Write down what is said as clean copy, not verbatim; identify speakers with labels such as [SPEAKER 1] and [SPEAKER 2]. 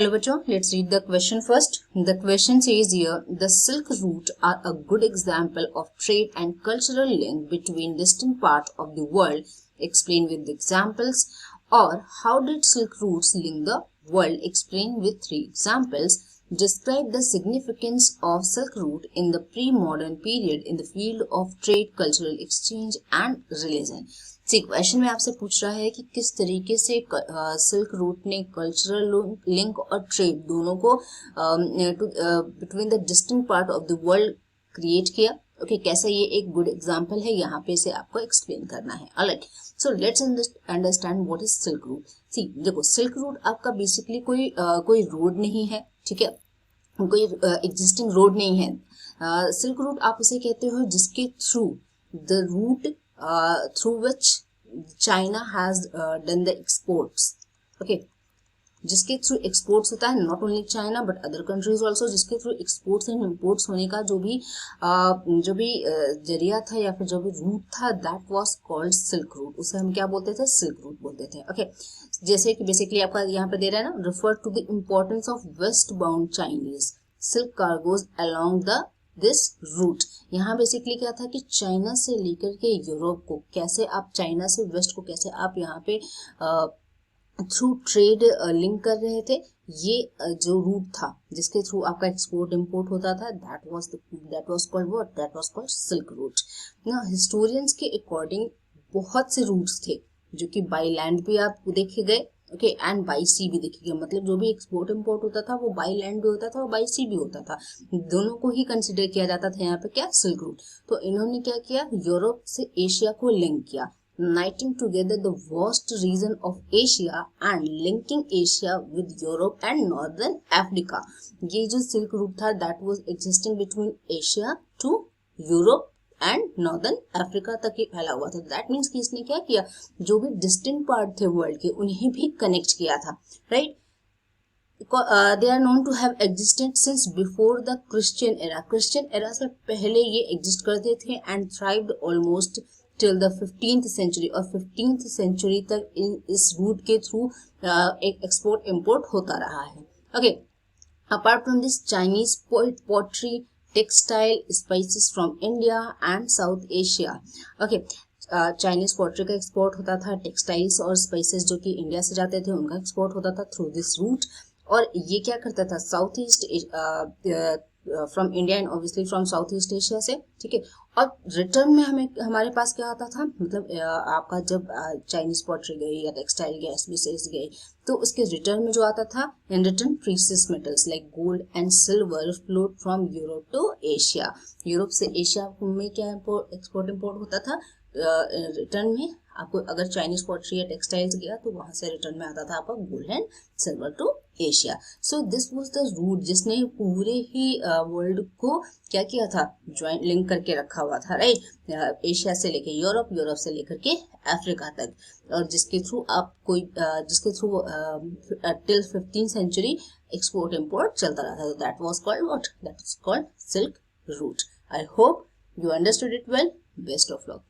[SPEAKER 1] Hello बच्चों, let's read the question first. The question says here, the Silk Route are a good example of trade and cultural link between distinct parts of the world. Explain with examples. Or how did Silk Routes link the world? Explain with 3 examples. Describe the significance of Silk Route in the pre-modern period in the field of trade, cultural exchange and religion. Question में आपसे पूछ रहा है कि किस तरीके से silk route ने कल्चरल लिंक और ट्रेड दोनों को between the distinct part of the world create किया. ओके, कैसा ये एक गुड एग्जांपल है, यहाँ पे से आपको एक्सप्लेन करना है. Alright, so let's understand what is silk route. See देखो, सिल्क रूट आपका बेसिकली कोई रोड नहीं है, ठीक है, कोई एग्जिस्टिंग रोड नहीं है. सिल्क रूट आप उसे कहते हो जिसके through the route through which China has done the exports. Okay, जिसके थ्रू एक्सपोर्ट्स होता है, not only China but other countries also, जिसके थ्रू एक्सपोर्ट्स एंड इम्पोर्ट्स होने का जो भी जरिया था या फिर जो भी रूट था, that was called silk root. उसे हम क्या बोलते थे? सिल्क रूट बोलते थे. ओके, जैसे कि बेसिकली आपका यहाँ पे दे रहा है ना, refer to the importance of west bound Chinese silk cargoes along the this route. यहाँ बेसिकली क्या था कि चाइना से लेकर के यूरोप को कैसे आप, चाइना से वेस्ट को कैसे आप यहाँ पे थ्रू ट्रेड लिंक कर रहे थे. ये जो रूट था जिसके थ्रू आपका एक्सपोर्ट इंपोर्ट होता था, that was called what? That was called silk root. ना हिस्टोरियंस के अकॉर्डिंग बहुत से रूट्स थे जो कि बाई लैंड भी आप देखे गए, ओके, एंड बाई सी भी देखे गए. मतलब जो भी एक्सपोर्ट इंपोर्ट होता था वो बाई लैंड भी होता था और बाई सी भी होता था. दोनों को ही कंसिडर किया जाता था यहाँ पे क्या? Silk route. तो इन्होंने क्या किया? यूरोप से एशिया को लिंक किया, uniting together the vast region of Asia and linking Asia with Europe and Northern Africa. ये जो सिल्क रूट था, that was existing between Asia to Europe and northern Africa तक ही फैला हुआ था. दैट मीन्स कि इसने क्या किया? जो भी डिस्टिंक्ट पार्ट थे वर्ल्ड के, उन्हें भी कनेक्ट किया था. Right, they are known to have existed since before the Christian era. Christian era से पहले ये एग्जिस्ट करते थे and thrived almost till the 15th century. और 15th सेंचुरी तक इस रूट के थ्रू एक्सपोर्ट इंपोर्ट होता रहा है. Okay, apart from this Chinese pottery, textile, spices from India and South Asia. Okay, Chinese pottery का एक्सपोर्ट होता था, टेक्सटाइल्स और स्पाइसेस जो कि इंडिया से जाते थे उनका एक्सपोर्ट होता था थ्रू दिस रूट. और ये क्या करता था? South east from India and obviously from south east Asia से, ठीक है. और रिटर्न में हमारे पास क्या आता था? मतलब आपका जब चाइनीज पॉटरी गई या टेक्सटाइल गया, स्पीसीज गई, तो उसके रिटर्न में जो आता था, in return precious metals like gold and silver float from Europe to Asia. Europe से एशिया में क्या एक्सपोर्ट इंपोर्ट होता था? रिटर्न में आपको अगर चाइनीज पॉटरी या टेक्सटाइल्स गया तो वहां से रिटर्न में आता था आपका gold and silver to Asia. So this was the route जिसने पूरे ही वर्ल्ड को क्या किया था? ज्वाइन लिंक करके रखा हुआ था. राइट, एशिया से लेके यूरोप, यूरोप से लेकर के अफ्रीका तक, और जिसके थ्रू आप जिसके through till 15th century export import चलता रहा था. That was called what? That was called silk route. I hope you understood it well. Best of luck.